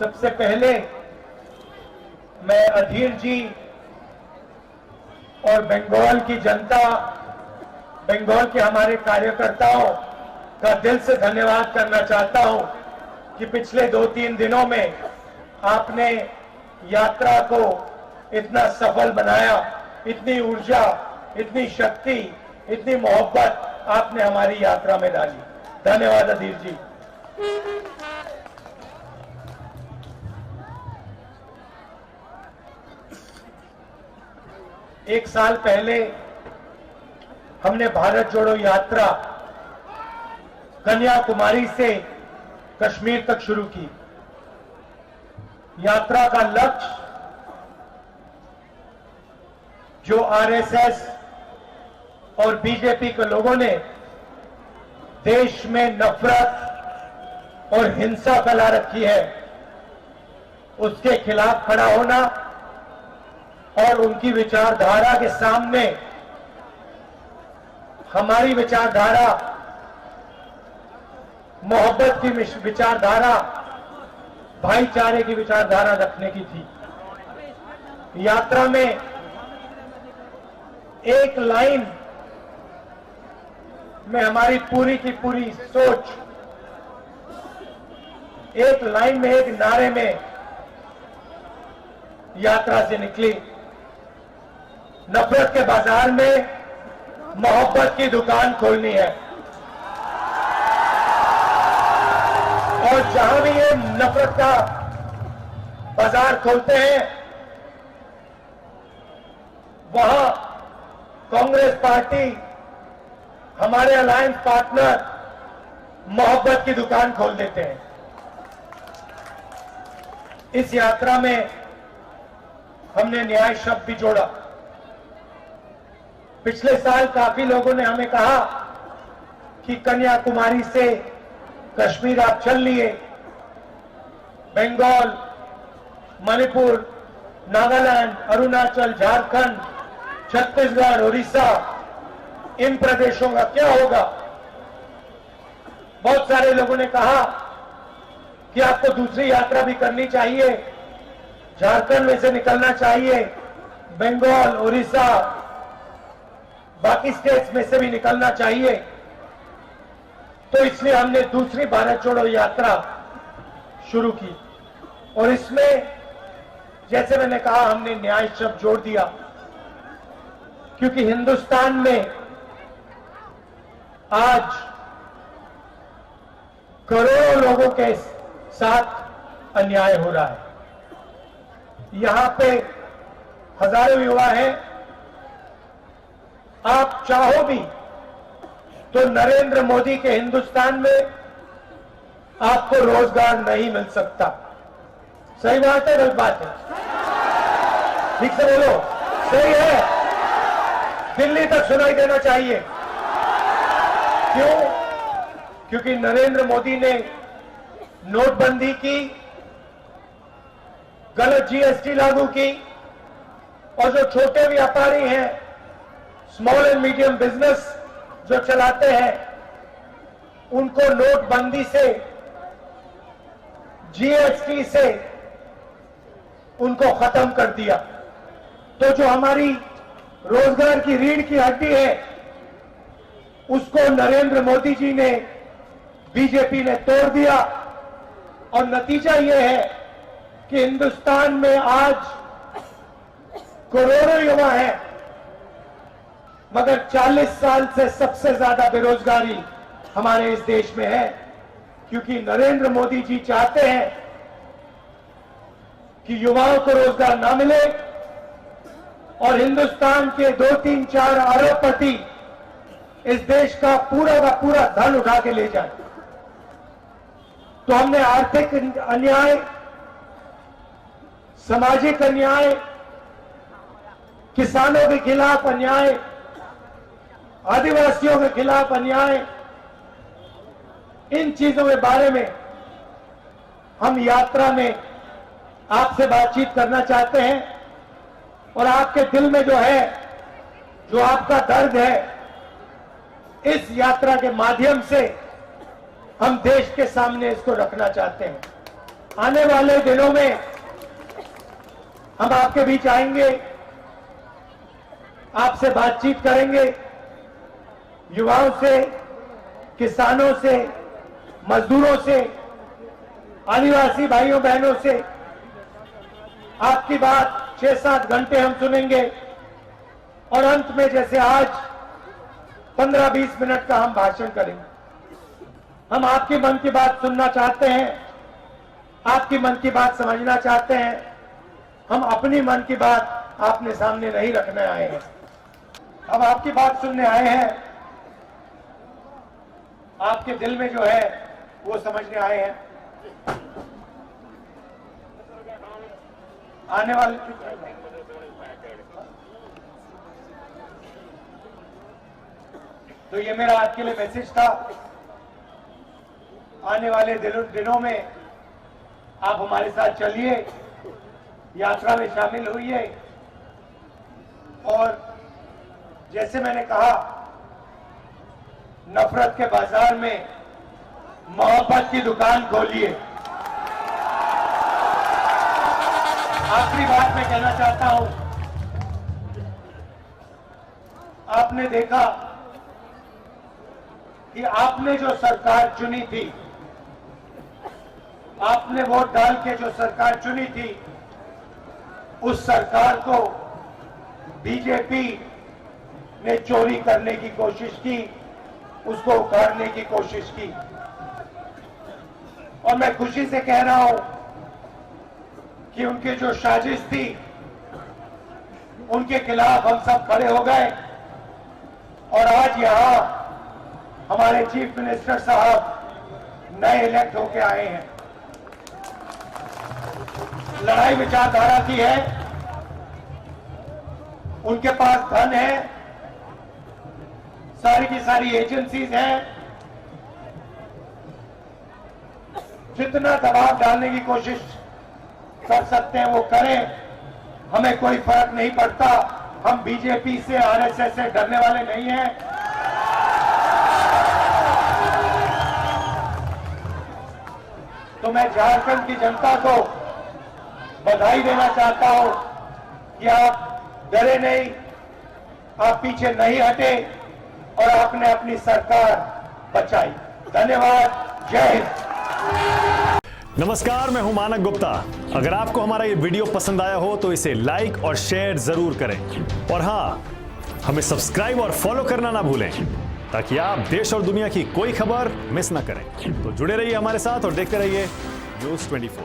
सबसे पहले मैं अधीर जी और बंगाल की जनता, बंगाल के हमारे कार्यकर्ताओं का दिल से धन्यवाद करना चाहता हूं कि पिछले 2-3 दिनों में आपने यात्रा को इतना सफल बनाया, इतनी ऊर्जा, इतनी शक्ति, इतनी मोहब्बत आपने हमारी यात्रा में डाली। धन्यवाद अधीर जी। एक साल पहले हमने भारत जोड़ो यात्रा कन्याकुमारी से कश्मीर तक शुरू की। यात्रा का लक्ष्य जो आरएसएस और बीजेपी के लोगों ने देश में नफरत और हिंसा फैला रखी है, उसके खिलाफ खड़ा होना और उनकी विचारधारा के सामने हमारी विचारधारा, मोहब्बत की विचारधारा, भाईचारे की विचारधारा रखने की थी। यात्रा में एक लाइन में हमारी पूरी की पूरी सोच, एक लाइन में, एक नारे में यात्रा से निकली। नफरत के बाजार में मोहब्बत की दुकान खोलनी है और जहां भी ये नफरत का बाजार खोलते हैं वहां कांग्रेस पार्टी, हमारे अलायंस पार्टनर मोहब्बत की दुकान खोल देते हैं। इस यात्रा में हमने न्याय शब्द भी जोड़ा। पिछले साल काफी लोगों ने हमें कहा कि कन्याकुमारी से कश्मीर आप चल लिए, बंगाल, मणिपुर, नागालैंड, अरुणाचल, झारखंड, छत्तीसगढ़, उड़ीसा, इन प्रदेशों का क्या होगा। बहुत सारे लोगों ने कहा कि आपको दूसरी यात्रा भी करनी चाहिए, झारखंड में से निकलना चाहिए, बंगाल, उड़ीसा, बाकी स्टेट्स में से भी निकलना चाहिए। तो इसलिए हमने दूसरी भारत जोड़ो यात्रा शुरू की और इसमें जैसे मैंने कहा हमने न्याय शब्द जोड़ दिया, क्योंकि हिंदुस्तान में आज करोड़ों लोगों के साथ अन्याय हो रहा है। यहां पे हजारों युवा हैं। आप चाहो भी तो नरेंद्र मोदी के हिंदुस्तान में आपको रोजगार नहीं मिल सकता। सही बात है, गलत बात है? ठीक से बोलो, सही है। दिल्ली तक सुनाई देना चाहिए। क्यों? क्योंकि नरेंद्र मोदी ने नोटबंदी की, गलत जीएसटी लागू की और जो छोटे व्यापारी हैं, स्मॉल एंड मीडियम बिजनेस जो चलाते हैं, उनको नोटबंदी से, जीएसटी से उनको खत्म कर दिया। तो जो हमारी रोजगार की रीढ़ की हड्डी है, उसको नरेंद्र मोदी जी ने, बीजेपी ने तोड़ दिया और नतीजा यह है कि हिंदुस्तान में आज करोड़ों युवा हैं, मगर 40 साल से सबसे ज्यादा बेरोजगारी हमारे इस देश में है। क्योंकि नरेंद्र मोदी जी चाहते हैं कि युवाओं को रोजगार ना मिले और हिंदुस्तान के 2-3-4 अरबपति इस देश का पूरा धन उठा के ले जाए। तो हमने आर्थिक अन्याय, सामाजिक अन्याय, किसानों के खिलाफ अन्याय, आदिवासियों के खिलाफ अन्याय, इन चीजों के बारे में हम यात्रा में आपसे बातचीत करना चाहते हैं और आपके दिल में जो है, जो आपका दर्द है, इस यात्रा के माध्यम से हम देश के सामने इसको रखना चाहते हैं। आने वाले दिनों में हम आपके बीच आएंगे, आपसे बातचीत करेंगे, युवाओं से, किसानों से, मजदूरों से, आदिवासी भाइयों बहनों से आपकी बात 6-7 घंटे हम सुनेंगे और अंत में जैसे आज 15-20 मिनट का हम भाषण करेंगे। हम आपकी मन की बात सुनना चाहते हैं, आपकी मन की बात समझना चाहते हैं। हम अपनी मन की बात आपने सामने नहीं रखने आए हैं, हम आपकी बात सुनने आए हैं, आपके दिल में जो है वो समझने आए हैं। आने वाले तो ये मेरा आज के लिए मैसेज था। आने वाले दिनों में आप हमारे साथ चलिए, यात्रा में शामिल होइए और जैसे मैंने कहा, नफरत के बाजार में मोहब्बत की दुकान खोलिए। आखिरी बात मैं कहना चाहता हूं, आपने देखा कि आपने जो सरकार चुनी थी, आपने वोट डाल के जो सरकार चुनी थी, उस सरकार को बीजेपी ने चोरी करने की कोशिश की, उसको उखाड़ने की कोशिश की। और मैं खुशी से कह रहा हूं कि उनकी जो साजिश थी, उनके खिलाफ हम सब खड़े हो गए और आज यहां हमारे चीफ मिनिस्टर साहब नए इलेक्ट होके आए हैं। लड़ाई विचारधारा की है, उनके पास धन है, सारी की सारी एजेंसीज हैं, जितना दबाव डालने की कोशिश कर सकते हैं वो करें, हमें कोई फर्क नहीं पड़ता। हम बीजेपी से, आरएसएस से डरने वाले नहीं हैं। तो मैं झारखंड की जनता को बधाई देना चाहता हूं कि आप डरे नहीं, आप पीछे नहीं हटे और आपने अपनी सरकार बचाई। धन्यवाद, जय हिंद। नमस्कार, मैं हूं मानक गुप्ता। अगर आपको हमारा ये वीडियो पसंद आया हो तो इसे लाइक और शेयर जरूर करें और हाँ, हमें सब्सक्राइब और फॉलो करना ना भूलें ताकि आप देश और दुनिया की कोई खबर मिस ना करें। तो जुड़े रहिए हमारे साथ और देखते रहिए न्यूज़ 24।